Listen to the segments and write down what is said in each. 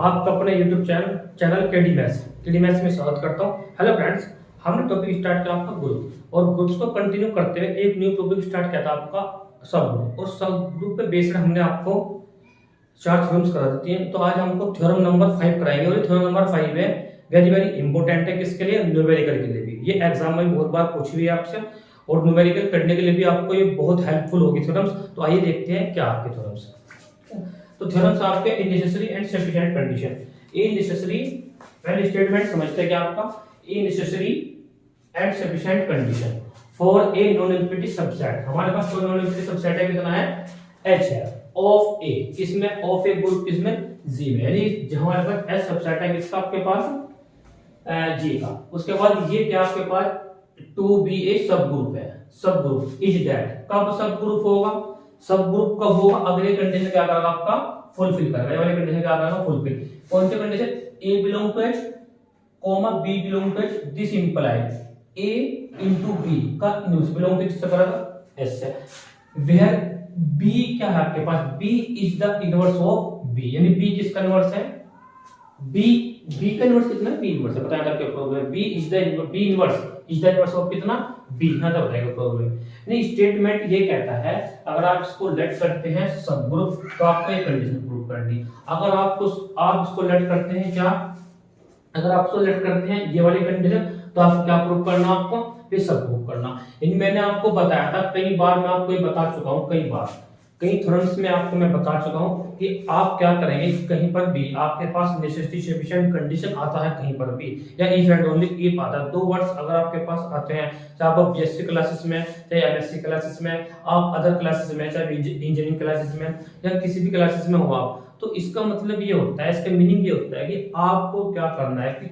आपका अपने YouTube channel KD maths में स्वागत करता हूँ। हेलो फ्रेंड्स, हमने टॉपिक स्टार्ट किया आपका ग्रुप और ग्रुप्स को कंटिन्यू करते हुए एक न्यू टॉपिक स्टार्ट किया था आपका सब ग्रुप, और सब ग्रुप पे बेस्ड हमने आपको 4 थ्योरम्स करा देती हैं। तो आज हमको थ्योरम नंबर 5 कराएंगे और थ्योरम नंबर 5 है वेरी इंपॉर्टेंट है। किसके लिए? न्यूमेरिकल के लिए भी। ये एग्जाम में बहुत बार पूछी हुई है आपसे और न्यूमेरिकल करने के लिए भी आपको ये बहुत हेल्पफुल होगी थ्योरम्स। तो आइए देखते हैं क्या आपके थ्योरम्स। तो थ्योरम्स आपके in necessary and sufficient condition. In necessary पहले स्टेटमेंट समझते हैं क्या आपका in necessary and sufficient condition for a non infinity subset. हमारे पास कोई नॉन इनफिनिटी सबसेट है, कितना है? H है ऑफ ए। किसमें? ऑफ ए ग्रुप किसमें? G में। यानी हमारे पास H सबसेट है किसका आपके पास? G का। उसके बाद ये क्या आपके पास 2B ए सब ग्रुप है। सब ग्रुप इज दैट। कब सब ग्रुप होगा? सब ग्रुप कब होगा? अगले कंडीशन क्या करेगा आपका? फुलफिल करेगा। ये वाले कंडीशन क्या करेगा? फुलफिल। कौन सी condition? A belong to H, B belong to H। This implies A into B का इनवर्स बिलोंग टू किससे करेगा? S से। वेयर B क्या है आपके पास? B is the inverse of B। यानी B किसका इनवर्स है? B का इनवर्स कितना है? B इनवर्स है। बताया था क्या problem? B is the inverse of कितना? B। यहां तक बताएगा प्रॉब्लम। नहीं, स्टेटमेंट ये कहता है अगर आप इसको लेट करते हैं सब ग्रुप तो आपको ये कंडीशन प्रूव करनी। अगर आप इसको लेट करते हैं क्या? अगर आप इसको लेट करते हैं ये वाली कंडीशन तो आपको क्या प्रूव करना? आपको ये सब प्रूव करना। इन मैंने आपको बताया था कई बार, मैं आपको ये बता चुका हूं कई बार, कई थ्योरम्स में आपको मैं बता चुका हूं कि आप क्या करेंगे। कहीं पर भी आपके पास नेसेसिटी सफिशिएंट कंडीशन आता है, कहीं पर भी या इफ एंड ओनली इफ आता है। 2 वर्ड्स अगर आपके पास आते हैं, चाहे आप बीएससी क्लासेस में, चाहे एमएससी क्लासेस में, आप अदर क्लासेस में, चाहे इंजीनियरिंग क्लासेस में या किसी भी क्लासेस में हो आप, तो इसका मतलब ये होता है, इसका मीनिंग ये होता है कि आपको क्या करना है कि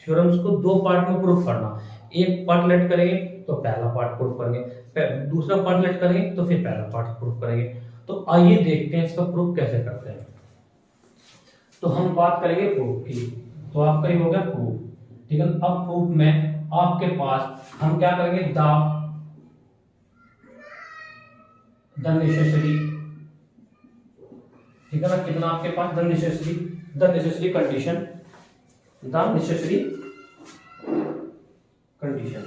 थ्योरम्स को 2 पार्ट में प्रूफ करना। एक पार्ट लेट करेंगे तो पहला पार्ट प्रूफ करेंगे, दूसरा पार्ट लेट करेंगे तो फिर पहला पार्ट प्रूफ करेंगे। तो आइए देखते हैं इसका प्रूफ कैसे करते हैं। तो हम बात करेंगे प्रूफ की। तो आपका ये हो गया प्रूफ, ठीक है। अब प्रूफ में आपके पास हम क्या करेंगे? द नेसेसरी, ठीक है ना। कितना आपके पास? The necessary condition, the necessary condition.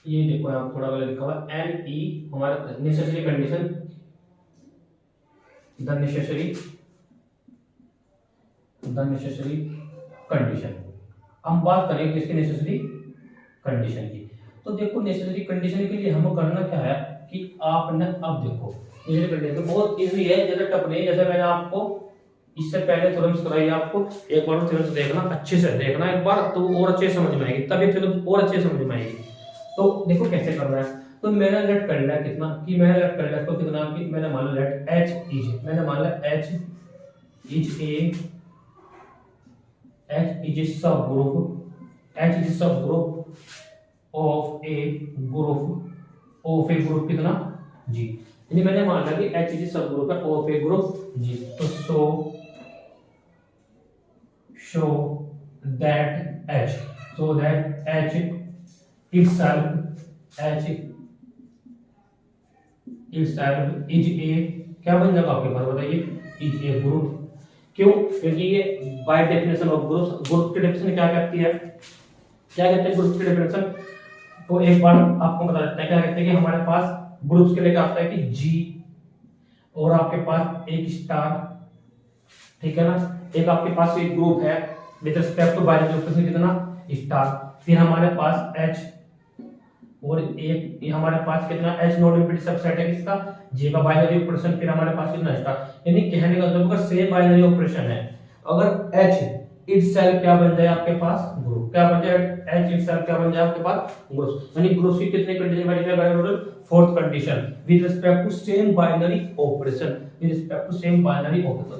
ये देखो यहाँ थोड़ा गलत लिखा हुआ है NE, हमारा necessary condition, the necessary condition. हम बात करें किसकी? नेसेसरी कंडीशन की। तो देखो नेसेसरी कंडीशन के लिए हमें करना क्या है कि आपने, अब देखो नेसेसरी कंडीशन बहुत इजी है, ज्यादा टफ नहीं। जैसे मैंने आपको इससे पहले थ्योरम्स कराई आपको, एक बार थ्योरम्स देखना, अच्छे से देखना एक बार, तो और अच्छे समझ में आएगी, तभी थ्योरम्स और अच्छे समझ में आएगी। तो देखो कैसे करना है। तो मैंने लेट कर लिया कितना कि मैंने लेट कर लिया तो कितना कि मैंने मान लिया लेट H इज, मैंने मान लिया H इज सब ग्रुप ऑफ ए ग्रुप कितना? G। यानी मैंने मान लिया कि H इज सब ग्रुप है ऑफ ए ग्रुप G। तो show that H itself is a, क्या बन जाएगा आपके पास? बताइए, इज ए ग्रुप। क्यों? क्योंकि ये बाय डेफिनेशन ऑफ ग्रुप की डेफिनेशन क्या कहती है? क्या कहते हैं ग्रुप की डेफिनेशन? तो एक बार आपको बता देते हैं क्या कहते हैं कि हमारे पास ग्रुप्स के लिए क्या आता है कि G और आपके पास एक स्टार, ठीक है ना। एक आपके पास एक ग्रुप है with respect to binary operation कितना? स्टार। फिर हमारे पास H और एक ये हमारे पास कितना? H नॉन इनफिनिटी सबसेट है किसका? J का बाइनरी ऑपरेशन। फिर हमारे पास कितना? स्टार। यानी कहने का मतलब अगर सेम बाइनरी ऑपरेशन है, अगर H इटसेल्फ क्या बन जाए आपके पास? ग्रुप। क्या बन जाए? H इटसेल्फ क्या बन जाए आपके पास? ग्रुप। यानी ग्रुप की कितने कंडीशन वेरीफाई करेंगे? Total 4th condition with respect to same binary operation.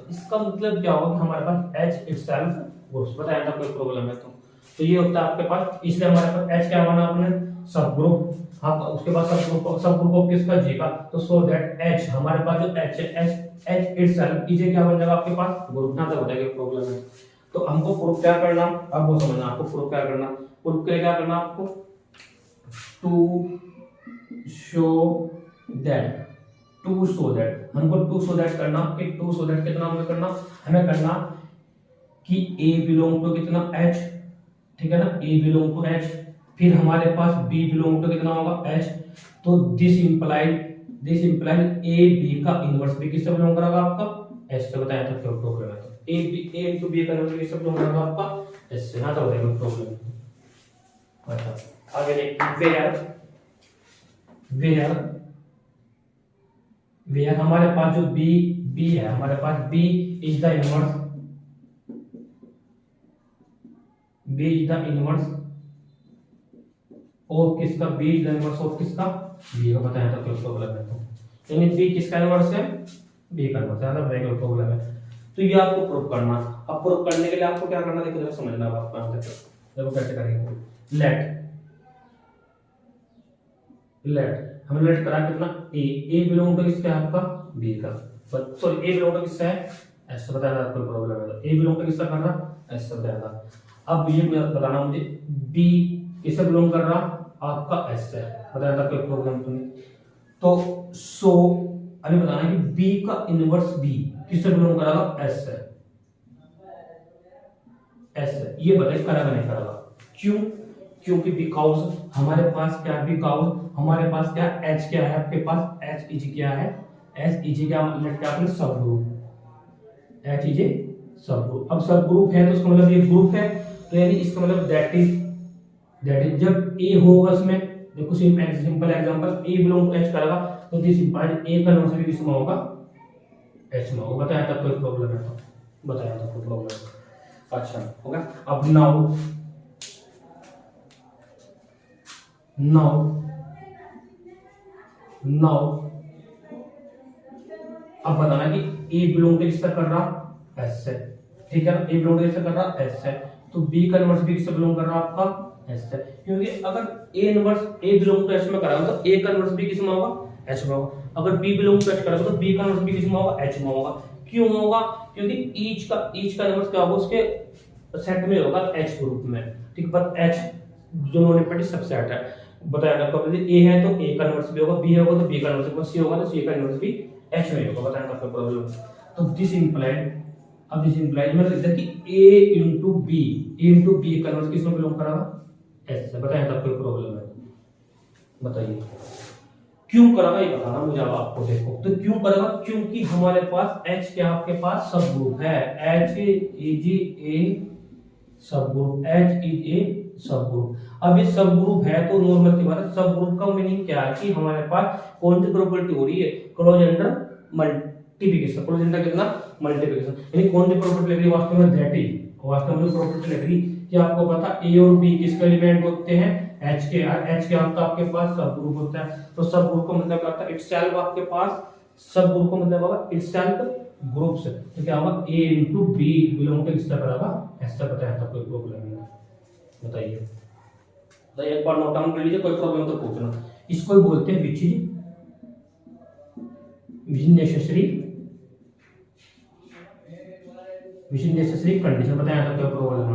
इसका मतलब क्या होगा कि हमारे पास H इटसेल्फ ग्रुप। बताया था कोई प्रॉब्लम है तो ये होता है आपके पास। इसलिए हमारे पास H क्या माना आपने? सब ग्रुप। हाँ, उसके बाद सब ग्रुप ऑफ किसका? J का। तो सो दैट H, हमारे पास जो H है, H इटसेल्फ इज क्या बन जाएगा आपके पास? ग्रुप। ना तो बताइए प्रॉब्लम है। तो हमको प्रूफ क्या करना? अब वो समझना आपको प्रूफ क्या करना। प्रूफ के लिए क्या करना आपको? To show that to show that, हमको टू सो दैट करना कि टू सो दैट कितना हमें करना कि ए बिलोंग टू कितना एच, ठीक है ना, ए बिलोंग टू एच, फिर हमारे पास बी बिलोंग टू कितना होगा एच, तो दिस इंप्लाइड ए बी का इनवर्स भी किससे बिलोंग करेगा आपका एच से। बताया था क्या प्रॉब्लम है, तो ए इनटू बी का इनवर्स किससे बिलोंग करेगा आपका एच से ना, तो बताइए प्रॉब्लम। अच्छा आगे देखिए, वेयर हमारे पास जो बी है, हमारे पास B is the inverse of किसका, B is the inverse of किसका बी का। बताया था क्या प्रॉब्लम है, तो यानी बी किसका इनवर्स है, बी का इनवर्स है, मतलब क्या प्रॉब्लम है। तो ये आपको प्रूव करना। अब प्रूव करने के लिए आपको क्या करना, देखो जरा समझना अब आपको यहां तक, देखो कैसे करेंगे। लेट हम लेट करा कितना ए बिलोंग टू किसका है आपका बी का, सॉरी ए बिलोंग टू किसका है ऐसा बताया था, कोई प्रॉब्लम है तो ए बिलोंग टू किसका कर रहा ऐसा बताया था। अब ये बताना मुझे बी किससे बिलोंग कर रहा आपका एस से, बताया था कोई प्रॉब्लम तो नहीं। तो सो अभी बताना कि बी का इनवर्स बी किससे बिलोंग करेगा एस से, ये बताइए करेगा नहीं करेगा, क्यों, क्योंकि बिकॉज हमारे पास क्या, बिकॉज हमारे पास क्या एच क्या है आपके पास, एच इज क्या है, एच इज क्या मतलब क्या अपने सब ग्रुप, एच इज ए सब ग्रुप। अब सब ग्रुप है तो उसका मतलब ये ग्रुप है, तो यानी इसका मतलब दैट इज जब ए होगा उसमें, देखो simple example A belong to H करेगा तो दिस इंप्लाइज ए का इनवर्स भी किसमें होगा एच में होगा। बताया था कोई प्रॉब्लम है, तो बताया था कोई प्रॉब्लम। अच्छा होगा। अब नाउ अब बताना कि ए बिलोंग टू किससे कर रहा एस से, ठीक है ना, ए बिलोंग टू किससे कर रहा एस से, तो बी का इनवर्स भी किससे बिलोंग कर रहा आपका एस से, क्योंकि अगर A inverse A belong to H में कराएगा तो ए का इनवर्स भी किस में होगा एच में होगा, अगर बी बिलोंग टू एच कराएगा तो बी का इनवर्स भी किस में होगा एच में होगा। क्यों होगा, क्योंकि ईच का इनवर्स क्या होगा उसके सेट में होगा एच ग्रुप में, ठीक, बट एच जो नॉन नेगेटिव सबसेट है। बताया था कब ए है तो ए का इनवर्स भी होगा, बी होगा तो बी का इनवर्स होगा, सी होगा तो सी का इनवर्स भी एच में होगा। बताया था आपका प्रॉब्लम। तो दिस इंप्लाइड, अब दिस इंप्लाइड मतलब इधर कि ए इनटू बी का इनवर्स किसमें बिलोंग करेगा एच से। बताया था आपको प्रॉब्लम है, बताइए क्यों करेगा ये बताना मुझे अब आपको। देखो तो क्यों करेगा, क्योंकि हमारे पास एच क्या आपके पास सब ग्रुप है, एच इज ए सब ग्रुप, एच इज ए सब ग्रुप। अब ये सब ग्रुप है तो नॉर्मल की बात है, सब ग्रुप का मीनिंग क्या है कि हमारे पास कौन सी प्रॉपर्टी हो रही है, close under multiplication, close under कितना मल्टीप्लिकेशन, यानी कौन सी प्रॉपर्टी लग रही है वास्तव में दैट इज, वास्तव में प्रॉपर्टी लग रही कि आपको पता ए और बी किसके एलिमेंट होते हैं एच के, एच के आपके पास सब ग्रुप होता है, तो सब ग्रुप का मतलब क्या होता है इटसेल्फ, आपके पास सब ग्रुप का मतलब होगा इटसेल्फ ग्रुप्स, तो क्या होगा A into B belong to किसका बराबर ऐसा बताया था, कोई प्रॉब्लम नहीं। बताइए तो एक बार नोट डाउन कर लीजिए, कोई प्रॉब्लम तो पूछना। इसको बोलते हैं विच इज नेसेसरी कंडीशन। बताया था कोई प्रॉब्लम है,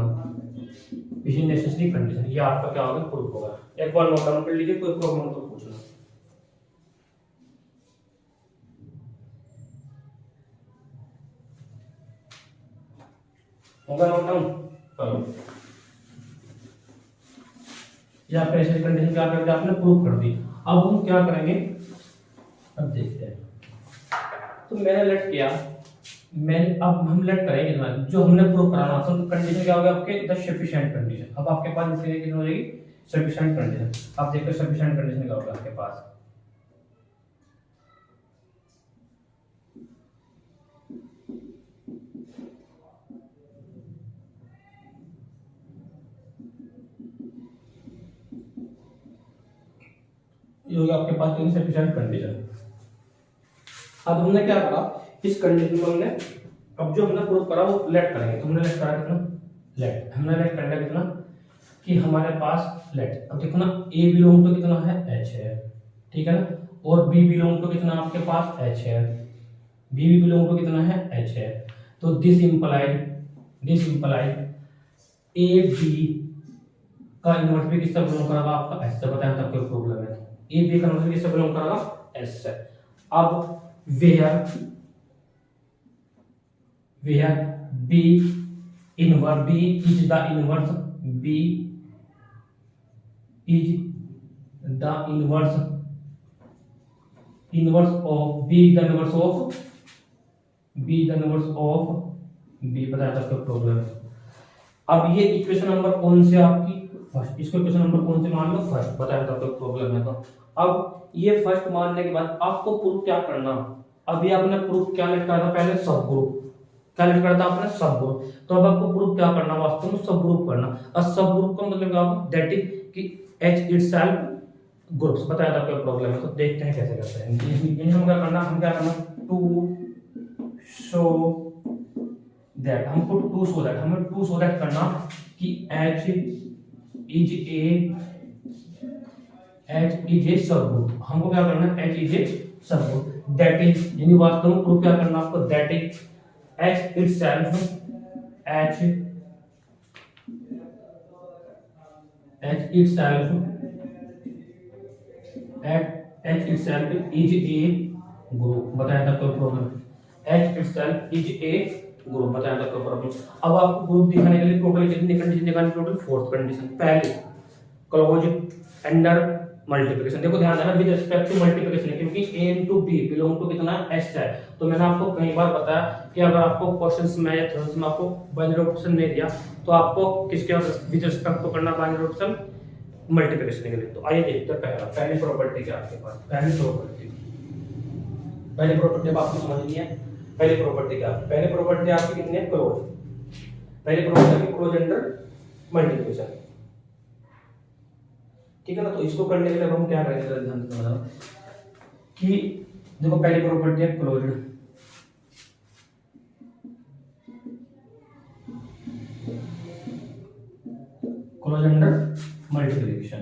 विच इज नेसेसरी कंडीशन, ये आपका क्या होगा प्रूफ होगा। एक बार नोट डाउन कर लीजिए, कोई प्रॉब्लम तो पूछना। होगा नोट डाउन करो, या नेसेसरी कंडीशन क्या करते हैं आपने प्रूफ कर दी। अब हम क्या करेंगे, अब देखते हैं। तो मैंने लेट किया, अब हम लेट करेंगे ना जो हमने प्रूव कराना था, तो कंडीशन क्या होगा आपके द सफिशिएंट कंडीशन। अब आपके पास इसके लिए कितनी हो जाएगी सफिशिएंट कंडीशन। अब देखो सफिशिएंट कंडीशन क्या होगा आपके पास, ये होगा आपके पास इनसफिशिएंट कंडीशन। अब हमने क्या करा, इस कंडीशन को हमने अब जो हमने प्रूव करा वो लेट करेंगे। तो हमने लेट करा कितना, लेट हमने लेट करना कितना कि हमारे पास लेट, अब देखो ना ए बिलोंग टू कितना है एच है, ठीक है ना, और बी बिलोंग टू कितना आपके पास एच है, बी भी बिलोंग टू कितना है एच है, तो दिस इंप्लाइड ए बी का इनवर्स भी किससे बिलोंग करेगा आपका एस से। बताया था कोई प्रॉब्लम है, ए बी का इनवर्स किससे बिलोंग करेगा एस से। अब where B inverse, B is the inverse, B is the inverse of, B is the inverse of, B is the inverse of B, बताया था प्रॉब्लम है। अब ये इक्वेशन नंबर कौन से आपकी फर्स्ट, इसको इक्वेशन नंबर कौन से मान लो फर्स्ट, बताया था प्रॉब्लम है। तो अब ये फर्स्ट मानने के बाद आपको प्रूफ क्या करना, अभी आपने प्रूफ क्या लिखा था पहले, सब ग्रुप, क्या लिखा था आपने, सब ग्रुप। तो अब आपको प्रूफ क्या करना, वास्तव में सब ग्रुप करना। और सब ग्रुप का मतलब क्या होगा, दैट इज कि एच इटसेल्फ ग्रुप्स, बताया था क्या प्रॉब्लम है। तो देखते हैं कैसे करते हैं। हम क्या करना, टू शो दैट, हमको टू शो दैट, हमें टू शो दैट करना कि एच इज ए सब ग्रुप। हमको क्या करना है, एच इज ए सब ग्रुप, दैट इज, यानी वास्तव में प्रूफ क्या करना आपको, that is H itself, H itself is a group, बताया था कोई problem, H itself is a group, बताया था कोई प्रॉब्लम। अब आपको ग्रुप दिखाने के लिए टोटल कितनी कंडीशन दिखानी, टोटल फोर्थ कंडीशन। पहले क्लोज अंडर मल्टीप्लिकेशन, देखो ध्यान देना विद रिस्पेक्ट टू मल्टीप्लिकेशन, क्योंकि a into b belong to कितना s है। तो मैंने आपको कई बार बताया कि अगर आपको क्वेश्चंस में या थ्योरम्स में आपको बाइनरी ऑप्शन नहीं दिया तो आपको किसके विद रिस्पेक्ट टू करना बाइनरी ऑप्शन, मल्टीप्लिकेशन के लिए। तो आइए देखते हैं पहली प्रॉपर्टी क्या आपके पास, पहली प्रॉपर्टी अब आपको समझनी है। पहली प्रॉपर्टी क्या है, पहली प्रॉपर्टी आपकी कितनी है, क्लोज, पहली प्रॉपर्टी क्लोज अंडर मल्टीप्लिकेशन, ठीक है ना। तो इसको करने के लिए हम क्या करेंगे, ध्यान से समझना कि देखो पहली प्रॉपर्टी है closed, close under multiplication,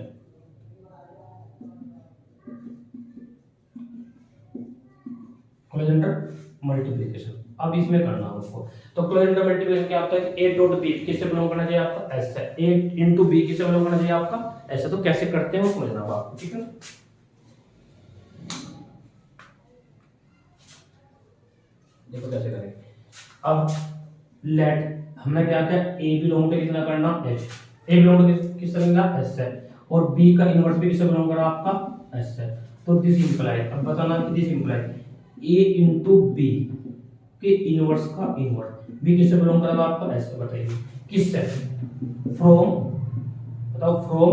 close under multiplication. अब इसमें करना हमको, तो क्लोज अंडर मल्टीप्लिकेशन क्या होता है, a डॉट b किससे बिलोंग करना चाहिए आपका, s है, a इनटू b किससे बिलोंग करना चाहिए आपका, ऐसा। तो कैसे करते हैं वो समझना आपको, ठीक है। देखो कैसे करेंगे। अब लेट हमने क्या किया, a बिलोंग टू कितना करना, h, a बिलोंग टू किससे बनेगा, s है, और b का इनवर्स भी किससे बिलोंग कर रहा आपका, s है। तो दिस इंप्लाई, अब बताना कि this imply a into b के इनवर्स का इनवर्स, b किससे बिलोंग करेगा आपका, s से। बताइए किससे, फ्रॉम, बताओ फ्रॉम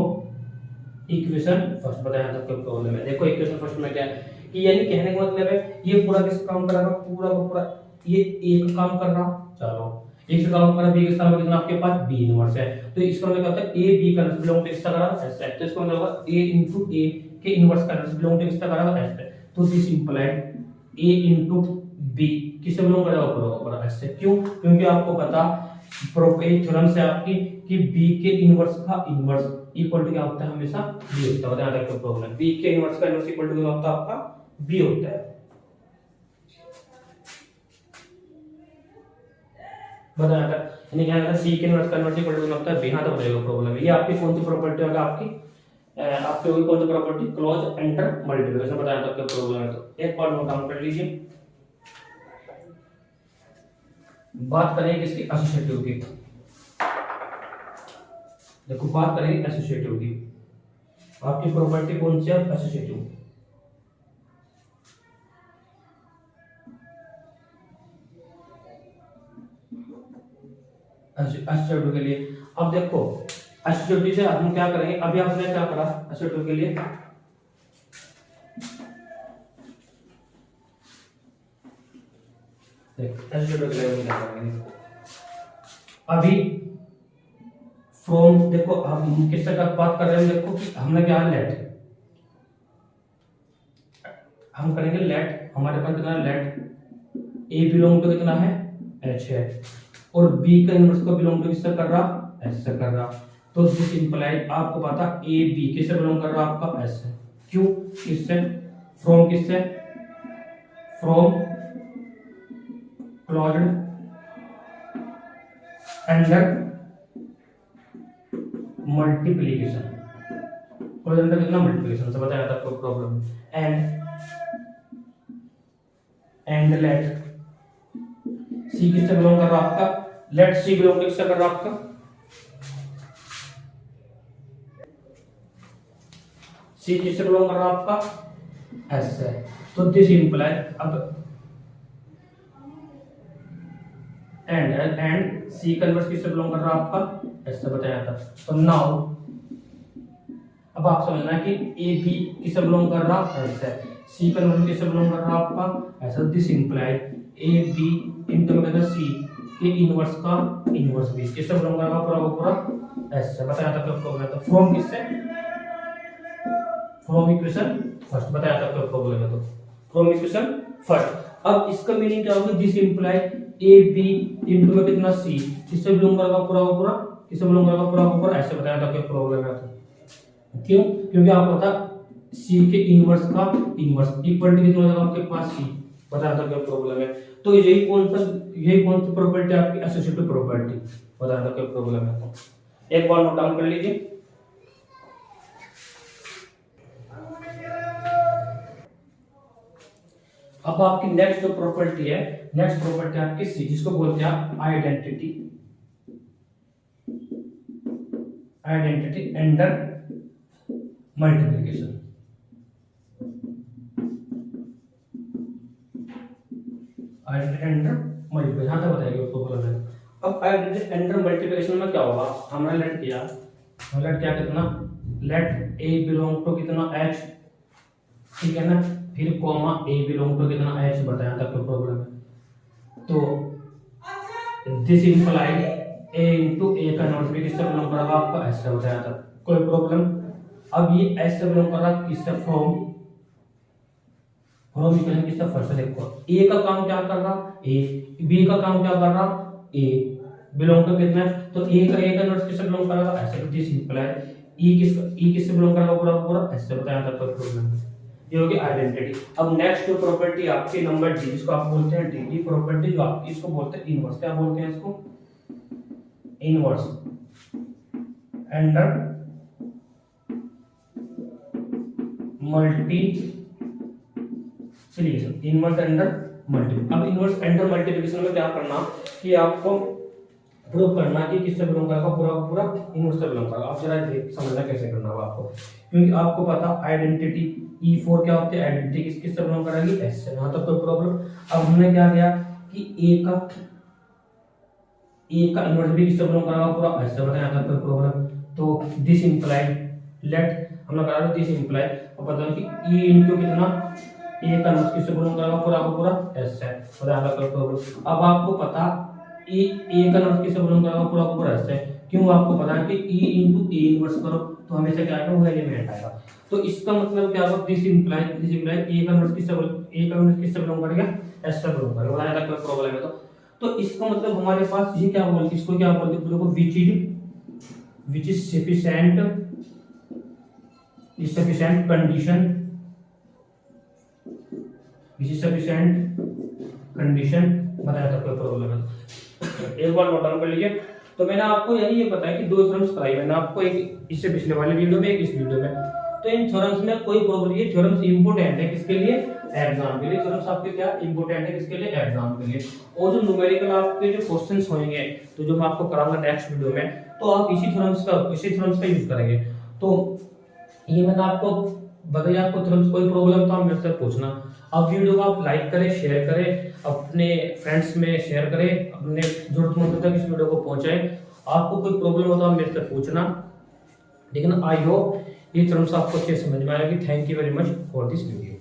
इक्वेशन फर्स्ट, बताया था आपको प्रॉब्लम है। देखो इक्वेशन फर्स्ट में क्या है कि यानी कहने का मतलब है ये पूरा किस काम कर रहा है, पूरा का पूरा ये एक काम कर रहा, चलो एक से काम कर रहा, बी के स्थान पर कितना आपके पास b इनवर्स है। तो इसका मतलब क्या होता है, a b का इनवर्स बिलोंग टू किसका कर रहा है, s है। तो इसका मतलब होगा a इनटू a के इनवर्स का इनवर्स बिलोंग टू किसका कर रहा है, s है। तो this implied a into b किससे बिलोंग करेगा, s से। क्यों, क्योंकि आपको पता प्रॉपर्टी थ्योरम से आपकी कि b के इनवर्स का इनवर्स इक्वल टू क्या होता है, हमेशा b होता है। बताया था प्रॉब्लम, b के इनवर्स का इनवर्स इक्वल टू क्या होता है आपका, b होता है। बताया था, यानी क्या होता है, c के इनवर्स का इनवर्स इक्वल टू क्या होता है, b। हां, तो बताइएगा प्रॉब्लम है। ये आपकी कौन सी प्रॉपर्टी होगा, आपकी होगी कौन सी प्रॉपर्टी, क्लोज अंडर मल्टीप्लिकेशन। बताया था प्रॉब्लम है। तो एक और नोट डाउन कर लीजिए। बात करेंगे किसकी, एसोसिएटिव की। देखो बात करेंगे एसोसिएटिव की, आपकी प्रॉपर्टी कौन सी है, एसोसिएटिव। एसोसिएटिव के लिए अब देखो, एसोसिएटिव से हम क्या करेंगे, अभी आपने क्या करा एसोसिएटिव के लिए, एसोसिएटिव के लिए क्या करेंगे, अभी फ्रॉम, देखो हम किससे बात कर रहे हैं, देखो कि हमने क्या लेट, हम करेंगे लेट, हमारे पास कितना लेट a बिलोंग टू कितना है, h है, और b का इनवर्स को बिलोंग टू किससे कर रहा, s से कर रहा। तो दिस इंप्लाई आपको पता a b किससे बिलोंग कर रहा आपका, s से। क्यों, किससे, फ्रॉम किससे, from closed under multiplication, closed under कितना मल्टीप्लिकेशन से। बताया था आपको problem, and and let see किससे बिलोंग कर रहा है आपका, लेट सी बिलोंग किससे कर रहा है आपका, सी किससे बिलोंग कर रहा है आपका, एस से। तो दिस इंप्लाई, अब एंड सी का इन्वर्स किससे बिलोंग कर रहा है आपका, एस से बताया था। तो नाउ अब आप समझना कि ए बी किससे बिलोंग कर रहा है, एस से। सी का इन्वर्स किससे बिलोंग कर रहा है आपका, ऐसा। This imply A B into C के इनवर्स का इनवर्स भी किससे बिलोंग कर रहा है, पूरा पूरा एस से बताया था। कब प्रॉब्लम था, फ्रॉम किससे, फ्रॉम इक्वेशन फर्स्ट बताया था। कब प्रॉब्लम है तो फ्रॉम इक्वेशन फर्स्ट। अब इसका मीनिंग क्या होगा, this imply A B into में कितना सी किससे बिलोंग करेगा, पूरा पूरा किससे बिलोंग करेगा, पूरा पूरा ऐसे बताया था। क्या प्रॉब्लम है तो क्यों, क्योंकि आपको पता सी के इनवर्स का इनवर्स इक्वल टू कितना हो जाएगा आपके पास सी, बताया था। क्या प्रॉब्लम है तो यही कौन सी प्रॉपर्टी आपकी एसोसिएटिव प्रॉपर्टी, बताया था। क्या प्रॉब्लम है तो एक बार नोट डाउन कर लीजिए। अब आपकी नेक्स्ट जो प्रॉपर्टी है, नेक्स्ट प्रॉपर्टी आपकी सी, जिसको बोलते हैं आप identity, identity under multiplication. Identity under multiplication, हाँ तो बताइए उसको बोला है। अब आइडेंटिटी अंडर मल्टीप्लिकेशन में क्या होगा, हमने लेट किया, कितना, लेट ए बिलोंग टू कितना एच, ठीक है ना, फिर कॉमा ए बिलोंग टू कितना एच, बताया था। कोई प्रॉब्लम है तो दिस इंप्लाई ए इंटू ए का इनवर्स भी किससे बिलोंग कर रहा है आपका, एस से, बताया था। कोई प्रॉब्लम। अब ये एस से बिलोंग कर रहा है किससे, फ्रॉम इक्वेशन किससे फर्स्ट। देखो ए का काम क्या कर रहा, ए, बी का काम क्या कर रहा, ए, बिलोंग टू कितना है तो ए का इनवर्स किससे बिलोंग करेगा, ऐसे। दिस इंप्लाई ई किससे बिलोंग करेगा, पूरा पूरा ऐसे, बताया था। कोई प्रॉब्लम। ये होगी आइडेंटिटी। अब नेक्स्ट जो प्रॉपर्टी आपकी नंबर डी, जिसको आप बोलते हैं डी की प्रॉपर्टी, जो आपकी इसको बोलते हैं इनवर्स। क्या बोलते हैं इसको, inverse under multiplication, inverse under multiplication. अब इनवर्स अंडर मल्टीप्लिकेशन में क्या करना कि आपको प्रूव करना कि किससे बिलोंग करेगा, पूरा पूरा इनवर्स से बिलोंग करेगा। आप जरा समझना कैसे करना होगा आपको, क्योंकि आपको पता आइडेंटिटी E4 क्या होती है, आइडेंटिटी किससे बिलोंग करेगी, एस से। यहां तक कोई प्रॉब्लम। अब हमने क्या किया कि ए का इनवर्स भी किससे बिलोंग करेगा, पूरा एस से, बताया था। कोई प्रॉब्लम। तो दिस इंप्लाई लेट हमने करा था दिस इंप्लाई, अब बताओ कि E इनटू कितना ए का इनवर्स किससे बिलोंग करेगा, पूरा पूरा एस से, बताया था। कोई प्रॉब्लम। अब आपको पता ए का इनवर्स किससे बिलोंग करेगा, पूरा पूरा एस से। क्यों, आपको पता है कि E इनटू ए इनवर्स करो तो हमेशा क्या आएगा, वो एलिमेंट आएगा। तो इसका मतलब क्या होगा, दिस इंप्लाई ए का इनवर्स किससे बिलोंग करेगा, एस से बिलोंग करेगा, बताया था। कोई प्रॉब्लम है तो इसका मतलब हमारे पास ये क्या बोलते, इसको क्या बोलते हैं, देखो विच इज सफिशिएंट कंडीशन, बताया था। कोई प्रॉब्लम है एक बार नोट डाउन कर लीजिए। तो मैंने आपको यही ये बताया कि दो थ्योरम्स कराई मैंने आपको, एक इससे पिछले वाले वीडियो में, एक इस वीडियो में। तो इन थ्योरम्स में कोई प्रॉब्लम, ये थ्योरम्स इंपोर्टेंट है किसके लिए, एग्जाम के लिए। थ्योरम्स आपके क्या इंपोर्टेंट है किसके लिए, एग्जाम के लिए। और जो न्यूमेरिकल आपके जो क्वेश्चंस होंगे, तो जो मैं आपको कराऊंगा नेक्स्ट वीडियो में, तो आप इसी थ्योरम्स का यूज करेंगे। तो ये मैंने आपको बताया, आपको थ्योरम्स कोई प्रॉब्लम तो आप मेरे से पूछना। अब वीडियो को आप लाइक करें, शेयर करें, अपने फ्रेंड्स में शेयर करें, अपने जरूरतमंदों तक इस वीडियो को पहुंचाएं। आपको कोई प्रॉब्लम हो तो आप मेरे से पूछना, ठीक है ना। आई होप ये थ्योरम्स आपको अच्छे समझ में आएगी। Thank you very much for this video.